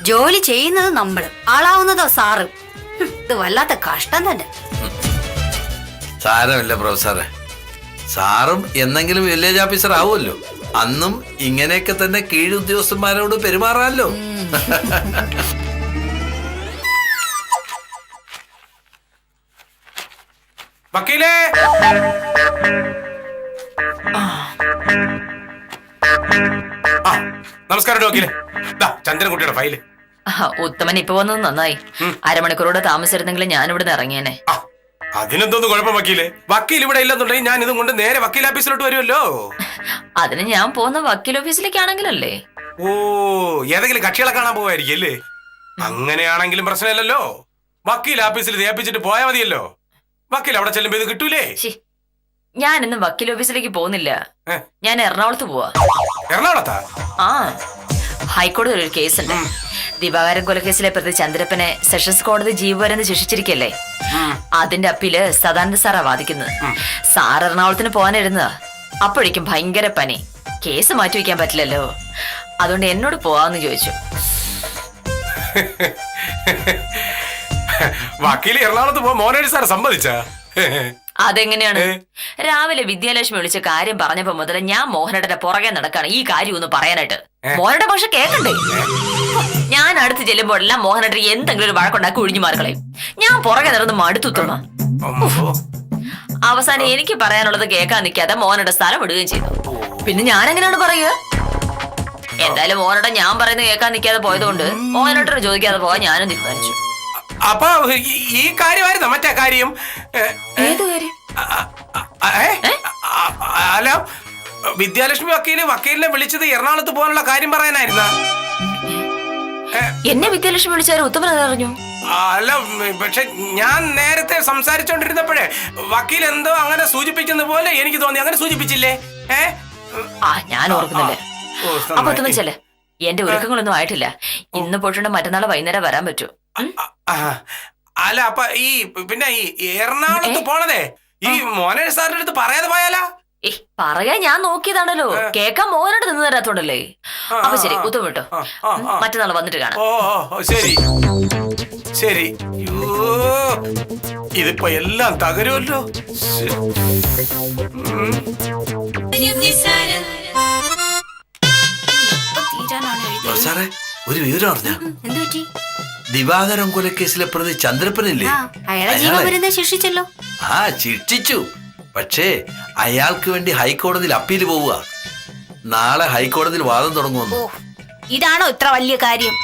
ജോലി ചെയ്യുന്നത് നമ്മൾ, ആളാവുന്നതോ സാറ്. ഇത് വല്ലാത്ത കഷ്ടം തന്നെ. സാരമില്ല പ്രൊഫസറെ. സാറും എന്നെങ്കിലും വില്ലേജ് ഓഫീസർ ആവുമല്ലോ. അന്നും ഇങ്ങനെയൊക്കെ തന്നെ കീഴുദ്യോഗസ്ഥന്മാരോട് പെരുമാറാമല്ലോ. വക്കീലേ, ആ നമസ്കാരം വക്കീലേ. ചന്ദ്രൻകുട്ടിയുടെ ഫയല്. ഉത്തമൻ ഇപ്പൊ വന്നത് നന്നായി. അരമണിക്കൂറോടെ താമസിച്ചിരുന്നെങ്കിൽ ഞാൻ ഇവിടെ നിന്ന് ഇറങ്ങിയേനെ. അതിനെന്തോന്ന് കുഴപ്പം വക്കീലേ? വക്കീൽ ഇവിടെ ഇല്ലെന്നുണ്ടെങ്കിൽ ഞാൻ ഇതും കൊണ്ട് നേരെ വക്കീൽ ഓഫീസിലോട്ട് വരുമല്ലോ. അതിന് ഞാൻ പോകുന്ന വക്കീൽ ഓഫീസിലേക്കാണെങ്കിലല്ലേ? ഓ, ഏതെങ്കിലും കക്ഷികളെ കാണാൻ പോവായിരിക്കും അല്ലേ? അങ്ങനെയാണെങ്കിലും പ്രശ്നമില്ലല്ലോ. വക്കീൽ ഓഫീസിൽ തേപ്പിച്ചിട്ട് പോയാൽ മതിയല്ലോ. വക്കീൽ അവിടെ ചെല്ലുമ്പോ ഇത് കിട്ടൂലേ? ഞാൻ ഇന്ന് വക്കീൽ ഓഫീസിലേക്ക് പോകുന്നില്ല. ഞാൻ എറണാകുളത്ത് പോവാ. എറണാകുളത്താ? ആ, ഹൈക്കോടതിയിൽ ഒരു കേസുണ്ട്. ദിവാകരൻ കൊലക്കേസിലെ പ്രതി ചന്ദ്രപ്പനെ സെഷൻസ് കോടതി ജീവപര്യന്തം ശിക്ഷിച്ചിരിക്കല്ലേ. അതിന്റെ അപ്പീല് സദാനന്ദ സാറാ വാദിക്കുന്നത്. സാർ എറണാകുളത്തിന് പോകാനിരുന്നതാ. അപ്പോഴേക്കും ഭയങ്കര പനി. കേസ് മാറ്റി വയ്ക്കാൻ പറ്റില്ലല്ലോ. അതുകൊണ്ട് എന്നോട് പോവാന്ന് ചോദിച്ചു. വക്കീൽ എറണാകുളത്ത് പോ മോഹനേഷ് സാർ സമ്മതിച്ചാ? അതെങ്ങനെയാണ്? രാവിലെ വിദ്യാലക്ഷ്മി വിളിച്ച കാര്യം പറഞ്ഞപ്പോ മുതൽ ഞാൻ മോഹനേട്ടന്റെ പുറകെ നടക്കാണ് ഈ കാര്യം ഒന്ന് പറയാനായിട്ട്. മോഹനേട്ടൻ പക്ഷെ കേക്കണ്ടേ? ഞാൻ അടുത്ത് ചെല്ലുമ്പോഴെല്ലാം മോഹനേട്ടൻ എന്തെങ്കിലും ഒരു വഴക്കുണ്ടാക്കി ഒഴിഞ്ഞു മാറിക്കളയും. ഞാൻ പുറകെ നടന്ന് മടുത്തുത്തുമ്മ. അവസാനം എനിക്ക് പറയാനുള്ളത് കേൾക്കാൻ നിൽക്കാതെ മോഹനേട്ടൻ സ്ഥലം വിടുകയും ചെയ്തു. പിന്നെ ഞാൻ എങ്ങനെയാണ് പറയുക? എന്തായാലും മോഹനേട്ടൻ ഞാൻ പറയുന്നത് കേൾക്കാൻ നിൽക്കാതെ പോയതുകൊണ്ട് മോഹനേട്ടനെ ചോദിക്കാതെ പോകാൻ ഞാനും തീരുമാനിച്ചു. അപ്പൊ ഈ കാര്യമായിരുന്നു മറ്റേ കാര്യം? ഏത് കാര്യം? അല്ല, വിദ്യാലക്ഷ്മി വക്കീലിനെ വിളിച്ചത് എറണാകുളത്ത് പോകാനുള്ള കാര്യം പറയാനായിരുന്ന? എന്നെ വിദ്യാലക്ഷ്മി വിളിച്ചാൽ ഉത്തമൻ അറിഞ്ഞു? അല്ല, പക്ഷെ ഞാൻ നേരത്തെ സംസാരിച്ചോണ്ടിരുന്നപ്പോഴേ വക്കീൽ എന്തോ അങ്ങനെ സൂചിപ്പിക്കുന്ന പോലെ എനിക്ക് തോന്നി. അങ്ങനെ സൂചിപ്പിച്ചില്ലേ? ഞാൻ ഓർക്കുന്നില്ല. അപ്പൊ ഉത്തമൻ ചെല്ലേ, എന്റെ ഒരുക്കങ്ങളൊന്നും ആയിട്ടില്ല. ഇന്ന് പോയിട്ടുണ്ട്, മറ്റന്നാൾ വൈകുന്നേരം വരാൻ പറ്റൂ. അല്ല, അപ്പൊ പിന്നെ ഈ എറണാകുളത്ത് പോണതേ ഈ മോഹനേഷ് സാറിന്റെ അടുത്ത് പറയാതെ പോയാലാ? പറയാ ഞാൻ നോക്കിയതാണല്ലോ, കേക്കാൻ മോഹനോട് നിന്ന് തരാത്തോണ്ടല്ലേ. അപ്പൊ ശരി, ഉത്തമം വിട്ടോ, മറ്റന്നാൾ വന്നിട്ട് കാണാം. ഓ ശരി ശരി. ഇതിപ്പോ എല്ലാം തകരുമല്ലോ. സാറേ, ഒരു വിവരം അറിഞ്ഞ? എന്തു പറ്റി? ദിവാകരം കൊലക്കേസിലെ പ്രതി ചന്ദ്രപ്പനില്ലേ, അയാളെ ജീവപര്യന്തം ശിക്ഷിച്ചല്ലോ. ശിക്ഷിച്ചു. പക്ഷേ അയാൾക്ക് വേണ്ടി ഹൈക്കോടതിയിൽ അപ്പീൽ പോവുക. നാളെ ഹൈക്കോടതിയിൽ വാദം തുടങ്ങുമെന്ന്. ഇതാണോ ഇത്ര വലിയ കാര്യം?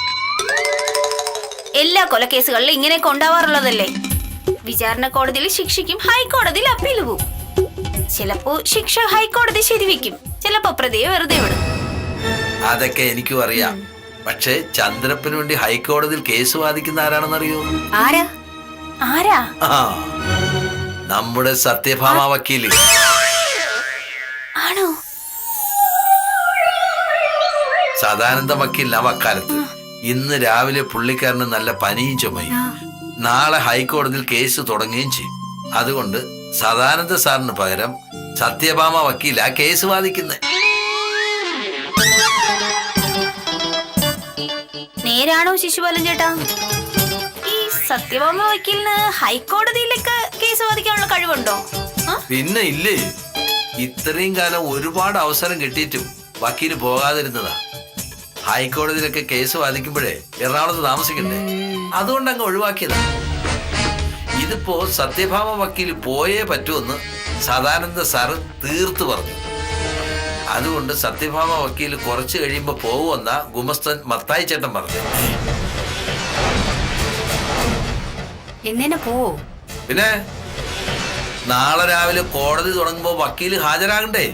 എല്ലാ കൊലക്കേസുകളിലും ഇങ്ങനെയൊക്കെ ഉണ്ടാവാറുള്ളതല്ലേ. വിചാരണ കോടതിയിൽ ശിക്ഷിക്കും, ഹൈക്കോടതിയിൽ അപ്പീൽ പോവും. ചിലപ്പോ ശിക്ഷ ഹൈക്കോടതി ശരിവെക്കും, ചിലപ്പോ പ്രതിയെ വെറുതെ വിടും. അതൊക്കെ എനിക്കും അറിയാം. പക്ഷേ ചന്ദ്രപ്പന് വേണ്ടി ഹൈക്കോടതിയിൽ കേസ് വാദിക്കുന്ന ആരാണെന്നറിയോ? ആരാ? ആരാ? നമ്മുടെ സത്യഭാമ വക്കീല്. ആണോ? സദാനന്ദ വക്കീലിനാ വക്കാലത്ത്. ഇന്ന് രാവിലെ പുള്ളിക്കാരന് നല്ല പനിയും ചുമയും. നാളെ ഹൈക്കോടതിയിൽ കേസ് തുടങ്ങുകയും ചെയ്യും. അതുകൊണ്ട് സദാനന്ദ സാറിന് പകരം സത്യഭാമ വക്കീലാ കേസ് വാദിക്കുന്നത്. നേരാണോ ശിശുപാലൻ ചേട്ടാ? ഈ സത്യഭാമ വക്കീലിന് ഹൈക്കോടതിയിലേക്ക് കേസ് വാദിക്കാനുള്ള കഴിവുണ്ടോ? പിന്നെ ഇല്ലേ, ഇത്രയും കാലം ഒരുപാട് അവസരം കിട്ടിയിട്ടും വക്കീല് പോകാതിരുന്നതാ. ഹൈക്കോടതിയിലൊക്കെ കേസ് വാദിക്കുമ്പോഴേ എറണാകുളത്ത് താമസിക്കണ്ടേ, അതുകൊണ്ട് അങ്ങ് ഒഴിവാക്കിയതാ. ഇതിപ്പോ സത്യഭാമ വക്കീല് പോയേ പറ്റുമെന്ന് സദാനന്ദ സാറ് തീർത്തു പറഞ്ഞു. അതുകൊണ്ട് സത്യഭാമ വക്കീല് കുറച്ച് കഴിയുമ്പോ പോവുമെന്ന ഗുമസ്തൻ മത്തായി ചേട്ടൻ പറഞ്ഞു. എങ്ങനെ പോവോ? പിന്നെ നാളെ രാവിലെ കോടതി തുടങ്ങുമ്പോ വക്കീല് ഹാജരാകണ്ടേ.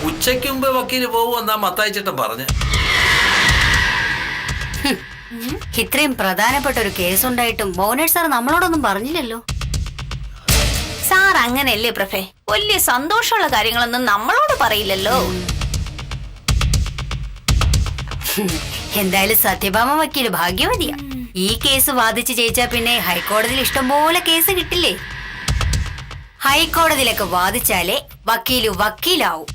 ഉച്ചയ്ക്ക് മുമ്പ് വക്കീല് പോവുമെന്നാ മത്തായി ചേട്ടൻ പറഞ്ഞു. ഇത്രയും പ്രധാനപ്പെട്ട ഒരു കേസുണ്ടായിട്ടും മോഹനേഷ് സാർ നമ്മളോടൊന്നും പറഞ്ഞില്ലല്ലോ. സാർ അങ്ങനെയല്ലേ പ്രഫേ, വലിയ സന്തോഷമുള്ള കാര്യങ്ങളൊന്നും നമ്മളോട് പറയില്ലല്ലോ. എന്തായാലും സത്യഭാമ വക്കീല് ഭാഗ്യവതിയാ. ഈ കേസ് വാദിച്ച് ജയിച്ചാ പിന്നെ ഹൈക്കോടതിയിൽ ഇഷ്ടംപോലെ കേസ് കിട്ടില്ലേ. ഹൈക്കോടതിയിലൊക്കെ വാദിച്ചാലേ വക്കീലാവും.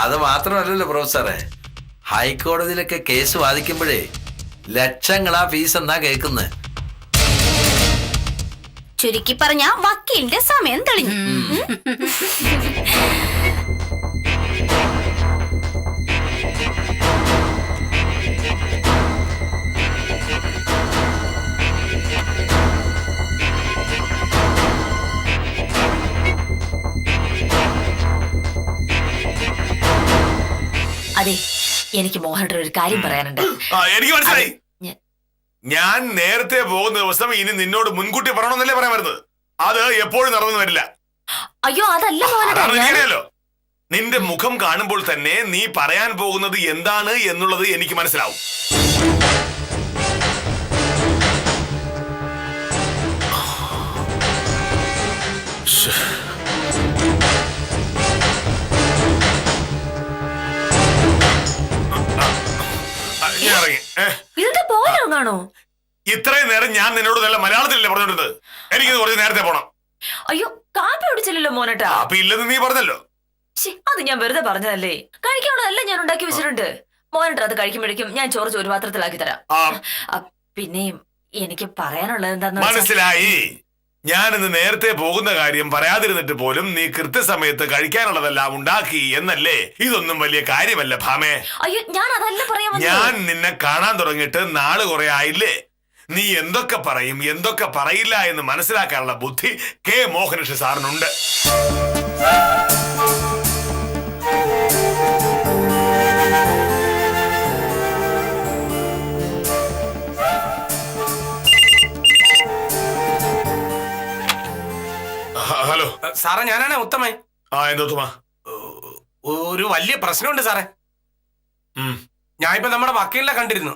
അത് മാത്രമല്ലല്ലോ പ്രൊഫസറെ, ഹൈക്കോടതിയിലൊക്കെ കേസ് വാദിക്കുമ്പോഴേ ലക്ഷങ്ങളാ ഫീസ് എന്നാ കേൾക്കുന്നത്. ചുരുക്കി പറഞ്ഞ വക്കീലിന്റെ സമയം തെളിഞ്ഞു. അതെ, എനിക്ക് മോഹനേട്ടൻ ഒരു കാര്യം പറയാനുണ്ട്. എനിക്ക് മനസ്സിലായി. ഞാൻ നേരത്തെ പോകുന്ന ദിവസം ഇനി നിന്നോട് മുൻകൂട്ടി പറയണമെന്നല്ലേ പറയാൻ വരുന്നത്. അത് എപ്പോഴും നടന്നു വരില്ല. അയ്യോ, അതല്ല മോഹനേട്ടൻ. നിന്റെ മുഖം കാണുമ്പോൾ തന്നെ നീ പറയാൻ പോകുന്നത് എന്താണ് എന്നുള്ളത് എനിക്ക് മനസ്സിലാവും. ഇതൊക്കെ പോരാണോ? ഇത്രയും നേരം ഞാൻ നിന്നോട് നല്ല മലയാളത്തിലല്ലേ പറഞ്ഞോണ്ടത്. എനിക്ക് കുറച്ച് നേരത്തെ പോണം. അയ്യോ, കാപ്പി കുടിച്ചില്ലല്ലോ മോനേട്ടാ. കാപ്പി ഇല്ലെന്ന് നീ പറഞ്ഞല്ലോ. ശ്ശി, അത് ഞാൻ വെറുതെ പറഞ്ഞതല്ലേ. കഴിക്കാനുള്ളതല്ല ഞാൻ ഉണ്ടാക്കി വെച്ചിട്ടുണ്ട്. മോനേട്ടൻ അത് കഴിക്കുമ്പോഴേക്കും ഞാൻ ചോറ് ചോരുപാത്രത്തിലാക്കി തരാം. ആ, പിന്നെയും എനിക്ക് പറയാനുള്ളത് എന്താന്ന് വെച്ചാ- മനസ്സിലായി. ഞാനിന്ന് നേരത്തെ പോകുന്ന കാര്യം പറയാതിരുന്നിട്ട് പോലും നീ കൃത്യസമയത്ത് കഴിക്കാനുള്ളതെല്ലാം ഉണ്ടാക്കി എന്നല്ലേ? ഇതൊന്നും വലിയ കാര്യമല്ല ഭാമേ. അയ്യോ, ഞാൻ അതല്ല പറയാൻ വന്നത്. ഞാൻ നിന്നെ കാണാൻ തുടങ്ങിയിട്ട് നാള് കുറെ ആയില്ലേ? നീ എന്തൊക്കെ പറയും എന്തൊക്കെ പറയില്ല എന്ന് മനസ്സിലാക്കാനുള്ള ബുദ്ധി കെ മോഹനകൃഷ്ണൻ സാറിനുണ്ട്. ഹലോ സാറേ, ഞാനാണ് ഉത്തമൻ. ആ എന്തോത്തുമാ? ഒരു വലിയ പ്രശ്നമുണ്ട് സാറേ. ഞാനിപ്പോ നമ്മുടെ വക്കീലിനെ കണ്ടിരുന്നു.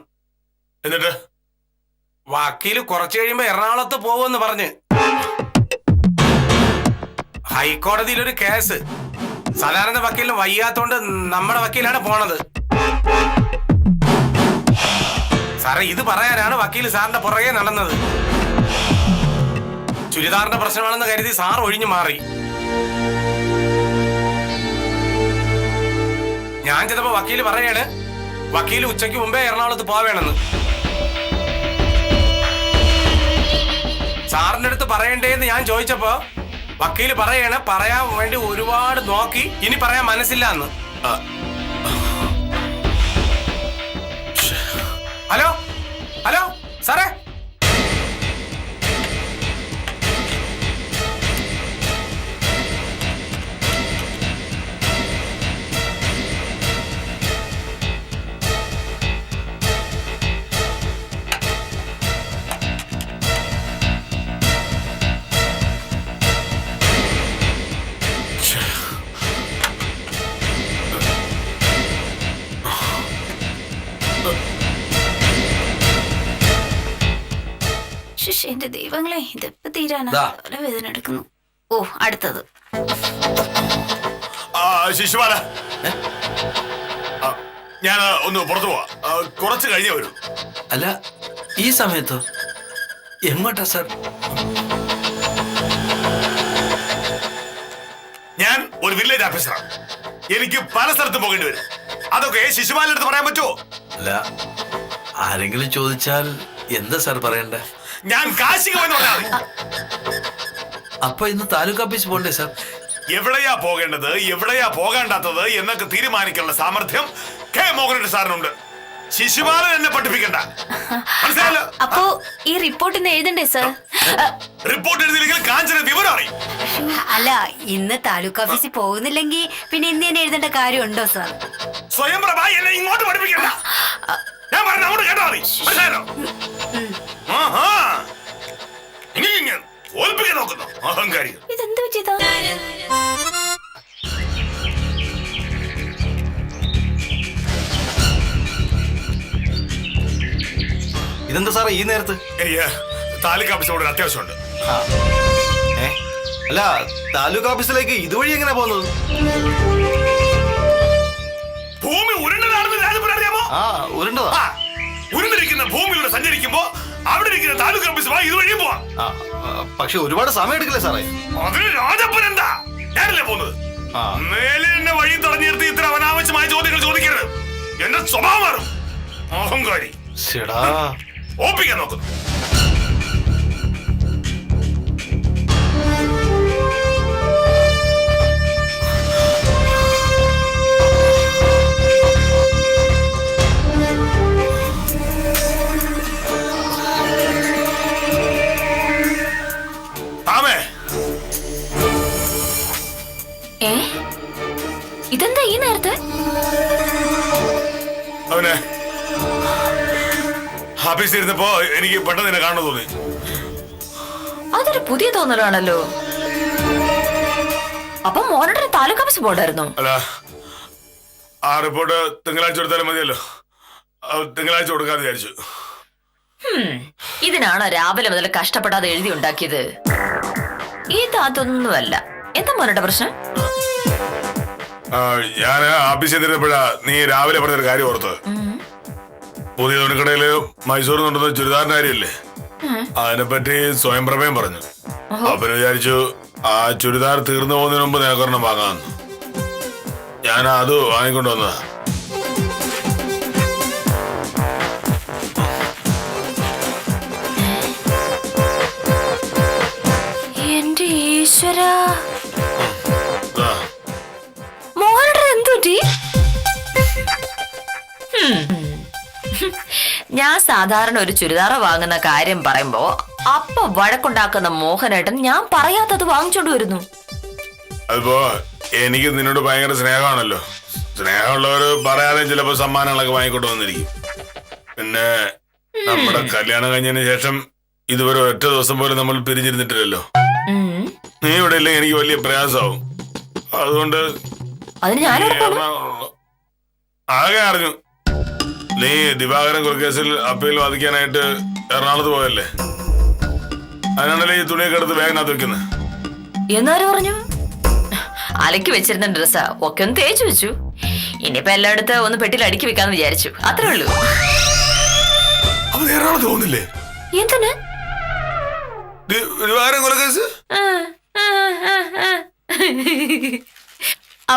എന്നിട്ട് വക്കീല് കുറച്ചു കഴിയുമ്പോ എറണാകുളത്ത് പോവുമെന്ന് പറഞ്ഞ്. ഹൈക്കോടതിയിൽ ഒരു കേസ്. സദാനന്ദ വക്കീലിന് വയ്യാത്തോണ്ട് നമ്മുടെ വക്കീലാണ് പോണത്. സാറേ, ഇത് പറയാനാണ് വക്കീൽ സാറിന്റെ പുറകെ നടന്നത്. ചുരിദാറിന്റെ പ്രശ്നമാണെന്ന് കരുതി സാർ ഒഴിഞ്ഞു മാറി. ഞാൻ ചെന്നപ്പോ വക്കീല് പറയാണ് വക്കീല് ഉച്ചയ്ക്ക് മുമ്പേ എറണാകുളത്ത് പോവേണമെന്ന്. സാറിന്റെ അടുത്ത് പറയണ്ടേന്ന് ഞാൻ ചോദിച്ചപ്പോ വക്കീല് പറയാണ് പറയാൻ വേണ്ടി ഒരുപാട് നോക്കി, ഇനി പറയാൻ മനസ്സില്ല എന്ന്. ഹലോ ഹലോ സാറേ, ശിഷ്, എന്റെ ദൈവങ്ങളെ, ഇതെപ്പോ തീരാനാ? ദാ. വേദന എടുക്കുന്നു. ഓ, അടുത്തത്. ശിശുപാല, ഞാൻ ഒന്ന് പുറത്തു പോവാ. കുറച്ച് കഴിഞ്ഞേ വരൂ. അല്ല, ഈ സമയത്തോ? എങ്ങോട്ടാ സാർ? ഞാൻ ഒരു വില്ലേജ് ഓഫീസറാണ്. എനിക്ക് പല സ്ഥലത്തും പോകേണ്ടി വരും. അതൊക്കെ ശിശുപാലിന്റെ അടുത്ത് പറയാൻ പറ്റുമോ? അല്ല, ആരെങ്കിലും ചോദിച്ചാൽ എന്താ സാർ പറയണ്ടേ? ഞാൻ കാശിക്ക് പോയെന്ന് പറഞ്ഞാൽ മതി. അപ്പൊ ഇന്ന് താലൂക്ക് ഓഫീസ് പോണ്ടേ സാർ? എവിടെയാ പോകേണ്ടത് എവിടെയാ പോകേണ്ടാത്തത് എന്നൊക്കെ തീരുമാനിക്കാനുള്ള സാമർഥ്യം കെ മോഹനകൃഷ്ണൻ സാറിനുണ്ട്. ശിശുപാലൻ എന്നെ പഠിപ്പിക്കണ്ട, മനസ്സിലായല്ലോ? അപ്പോ ഈ റിപ്പോർട്ട് ഇന്ന് എഴുതണ്ടേ സാർ? റിപ്പോർട്ട് എഴുതിയില്ലെങ്കിൽ കാഞ്ചന വിവരം അറിയും. അല്ല, ഇന്ന് താലൂക്ക് ഓഫീസിൽ പോകുന്നില്ലെങ്കിൽ പിന്നെ ഇന്ന് തന്നെ എഴുതേണ്ട കാര്യമുണ്ടോ സാർ? സ്വയംപ്രഭ എന്നെ ഇങ്ങോട്ട് പഠിപ്പിക്കണ്ട. ഞാൻ പറഞ്ഞ അങ്ങോട്ട് കേട്ടാ മതി, മനസ്സിലായല്ലോ? ആഹാ, ഇനി ഇങ്ങനെ തോൽപ്പിക്കാൻ നോക്കുന്നു അഹങ്കാരികൾ. ഇതെന്ത് വെച്ചതാ? ഇതെന്താ സാറേ ഈ നേരത്ത്? എനിക്ക് താലൂക്ക് ഓഫീസിനോട് ഒരു അത്യാവശ്യമുണ്ട്. അല്ല, താലൂക്ക് ഓഫീസിലേക്ക് ഇതുവഴി എങ്ങനെ പോകുന്നത്? ഭൂമി ഉരുണ്ടതാണെന്ന് രാജപ്പൻ അറിയാമോ? ആ, ഉരുണ്ടതാ. ആ, ഉരുണ്ടിരിക്കുന്ന ഭൂമിയിലൂടെ സഞ്ചരിക്കുമ്പോ അവിടെ ഇരിക്കുന്ന താലൂക്ക് ഓഫീസുമായി ഇതുവഴിയും പോവാം. പക്ഷെ ഒരുപാട് സമയം എടുക്കില്ലേ സാറേ? അതിന് രാജപ്പൻ എന്താ? ഞാനല്ലേ പോകുന്നത്. മേലെ എന്നെ വഴി തടഞ്ഞു നിർത്തി ഇത്ര അനാവശ്യമായ ചോദ്യങ്ങൾ ചോദിക്കരുത്. എന്റെ സ്വഭാവം മാറും. അഹങ്കാരി ഓപ്പിക്കാൻ നോക്കുന്നു. ഇതെന്താ ഈ നേരത്തെ? അവനെ ഓഫീസിൽ ഇരുന്നപ്പോ എനിക്ക് പെട്ടെന്ന് നിന്നെ കാണാൻ തോന്നി. അതൊരു പുതിയ തോന്നലാണല്ലോ. അപ്പൊ മോനോടെ താലൂക്ക് ഓഫീസ് പോണ്ടായിരുന്നു? അല്ല, ആ റിപ്പോർട്ട് തിങ്കളാഴ്ച കൊടുത്താലും മതിയല്ലോ. തിങ്കളാഴ്ച കൊടുക്കാന്ന് വിചാരിച്ചു. ഇതിനാണോ രാവിലെ മുതൽ കഷ്ടപ്പെടാതെ എഴുതി ഉണ്ടാക്കിയത്? ഇതൊന്നുമല്ല. എന്താ മോനോടെ പ്രശ്നം? ഞാൻ ഓഫീസിൽ ചെന്നിരുന്നപ്പോഴാ നീ രാവിലെ പറഞ്ഞൊരു കാര്യം ഓർത്തത്. പുതിയ തുണിക്കടയില് മൈസൂർ കൊണ്ടുവന്ന ചുരിദാറിന്റെ കാര്യമില്ലേ, അതിനെപ്പറ്റി സ്വയംപ്രഭയും പറഞ്ഞു. അപ്പൊ വിചാരിച്ചു ആ ചുരിദാർ തീർന്നു പോകുന്നതിന് മുമ്പ് നേക്കൊരെണ്ണം വാങ്ങാമെന്ന്. ഞാൻ അത് വാങ്ങിക്കൊണ്ട് വന്നതാ. എന്റെ ഈശ്വര, ദാ. മോഹനേട്ടൻ എന്തുപറ്റി? ഞാൻ സാധാരണ ഒരു ചുരിദാർ വാങ്ങുന്ന കാര്യം പറയുമ്പോ അപ്പൊ വഴക്കുണ്ടാക്കുന്ന മോഹനേട്ടൻ ഞാൻ പറയാത്തത് വാങ്ങിച്ചോണ്ട് വരുന്നു. അതിപ്പോ എനിക്ക് നിന്നോട് ഭയങ്കര സ്നേഹമാണല്ലോ. സ്നേഹമുള്ളവര് പറയാതെ ചിലപ്പോ സമ്മാനങ്ങളൊക്കെ വാങ്ങിക്കൊണ്ട് വന്നിരിക്കും. പിന്നെ നമ്മുടെ കല്യാണം കഴിഞ്ഞതിന് ശേഷം ഇതുവരെ ഒറ്റ ദിവസം പോലും നമ്മൾ പിരിഞ്ഞിരുന്നിട്ടില്ലല്ലോ. ഉം. നീ ഇവിടെ ഇല്ലെങ്കിൽ എനിക്ക് വലിയ പ്രയാസമാവും. അതുകൊണ്ട് അതിന് ഞാനവിടെ പോന്നു. ആകെ അറിഞ്ഞു നീ ദിവാകരൻ കൊലക്കേസിൽ അപ്പീൽ വാദിക്കാനായിട്ട് എറണാകുളത്ത് പോയല്ലേ. അതിനാണല്ലേ ഈ തുണിയൊക്കെ എടുത്ത് ബാഗിനകത്ത് വെക്കുന്നത്. എന്നാര് പറഞ്ഞു? അലക്കി വെച്ചിരുന്ന ഡ്രസ്സാ ഒക്കെ ഒന്ന് തേച്ചു വെച്ചു. ഇനിയിപ്പോ എല്ലായിടത്ത് ഒന്ന് പെട്ടിൽ അടുക്കി വെക്കാന്ന് വിചാരിച്ചു. അത്രേ ഉള്ളൂ. അപ്പൊ എറണാകുളത്ത് പോകുന്നില്ലേ? എന്തിന്? ദിവാകരൻ കൊലക്കേസ്.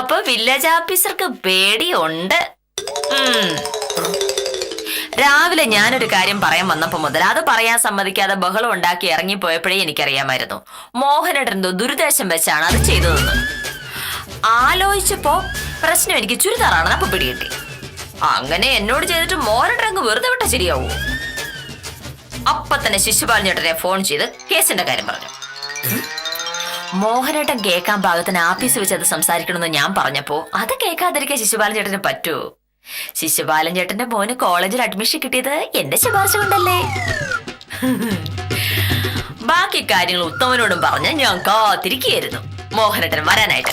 അപ്പൊ വില്ലേജ് ഓഫീസർക്ക് പേടിയുണ്ട്. രാവിലെ ഞാനൊരു കാര്യം പറയാൻ വന്നപ്പോ മുതൽ അത് പറയാൻ സമ്മതിക്കാതെ ബഹളം ഉണ്ടാക്കി ഇറങ്ങിപ്പോയപ്പോഴേ എനിക്കറിയാമായിരുന്നു മോഹനേട്ടൻ എന്തോ ദുരുദ്ദേശം വെച്ചാണ് അത് ചെയ്തതെന്ന്. ആലോചിച്ചപ്പോ പ്രശ്നം എനിക്ക് ചുരിദാറാണെന്ന് അപ്പൊ പിടികിട്ടി. അങ്ങനെ എന്നോട് ചെയ്തിട്ട് മോഹനേട്ടൻ അങ്ങ് വെറുതെ വിട്ട ശരിയാവൂ? അപ്പൊ തന്നെ ശിശുപാലൻ ചേട്ടനെ ഫോൺ ചെയ്ത് കേസിന്റെ കാര്യം പറഞ്ഞു. മോഹനേട്ടൻ കേൾക്കാൻ പാകത്തിന് ആഫീസ് വെച്ച് അത് സംസാരിക്കണമെന്ന് ഞാൻ പറഞ്ഞപ്പോ അത് കേൾക്കാതിരിക്കാൻ ശിശുപാലൻ ചേട്ടന് പറ്റുമോ? ശിശുപാലൻ ചേട്ടന്റെ മോന് കോളേജിൽ അഡ്മിഷൻ കിട്ടിയത് എന്റെ ശുപാർശ കൊണ്ടല്ലേ. ബാക്കി കാര്യങ്ങൾ ഉത്തമനോടും പറഞ്ഞ് ഞാൻ കാത്തിരിക്കുകയായിരുന്നു മോഹനേട്ടൻ വരാനായിട്ട്.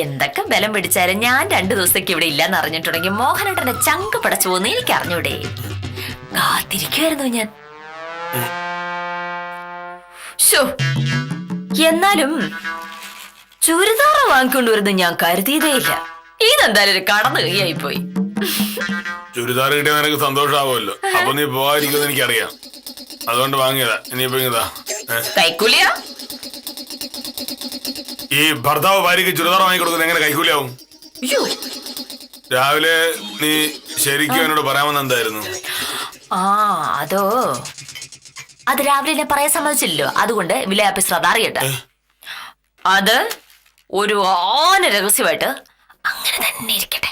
എന്തൊക്കെ ബലം പിടിച്ചാലും ഞാൻ 2 ദിവസത്തേക്ക് ഇവിടെ ഇല്ലെന്ന് അറിഞ്ഞിട്ടുണ്ടെങ്കിൽ മോഹനേട്ടന്റെ ചങ്ക് പടച്ചു പോകുന്ന എനിക്ക് അറിഞ്ഞൂടെ. കാത്തിരിക്കുമായിരുന്നു ഞാൻ. എന്നാലും ചുരിദാറ വാങ്ങിക്കൊണ്ടുവരുന്നത് ഞാൻ കരുതിയതേയില്ല. ഇതെന്തായാലും ഒരു കടന്നു കൈയായി പോയി. ചുരിദാർ കിട്ടിയ നിനക്ക് സന്തോഷമാവുമല്ലോ. അപ്പൊ നീ പോകാതിരിക്കുമെന്ന് എനിക്കറിയാം. അതുകൊണ്ട് വാങ്ങിയതാ. ഇനിയിപ്പോ ഇതാ കൈക്കൂലിയാ? ഈ ഭർത്താവ് ഭാര്യക്ക് ചുരിദാർ വാങ്ങിക്കൊടുക്കുന്നത് എങ്ങനെ കൈക്കൂലിയാവും? രാവിലെ നീ ശരിക്കും എന്നോട് പറയാമെന്ന് എന്തായിരുന്നു? അതോ അത് രാവിലെ ഞാൻ പറയാൻ സമ്മതിച്ചില്ലല്ലോ. അതുകൊണ്ട് വില്ലേജ് ഓഫീസർ അത് അറിയട്ടെ. അത് ഒരു ആന രഹസ്യമായിട്ട് അങ്ങനെ തന്നെ ഇരിക്കട്ടെ.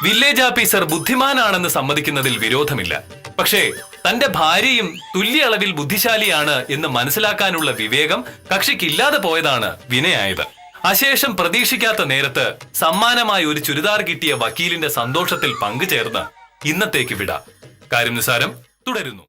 വില്ലേജ് ഓഫീസർ ബുദ്ധിമാനാണെന്ന് സമ്മതിക്കുന്നതിൽ വിരോധമില്ല. പക്ഷേ തന്റെ ഭാര്യയും തുല്യ അളവിൽ ബുദ്ധിശാലിയാണ് എന്ന് മനസ്സിലാക്കാനുള്ള വിവേകം കക്ഷിക്കില്ലാതെ പോയതാണ് വിനയായത്. അശേഷം പ്രതീക്ഷിക്കാത്ത നേരത്ത് സമ്മാനമായി ഒരു ചുരിദാർ കിട്ടിയ വക്കീലിന്റെ സന്തോഷത്തിൽ പങ്കുചേർന്ന് ഇന്നത്തേക്ക് വിട. കാര്യം നിസാരം തുടരുന്നു.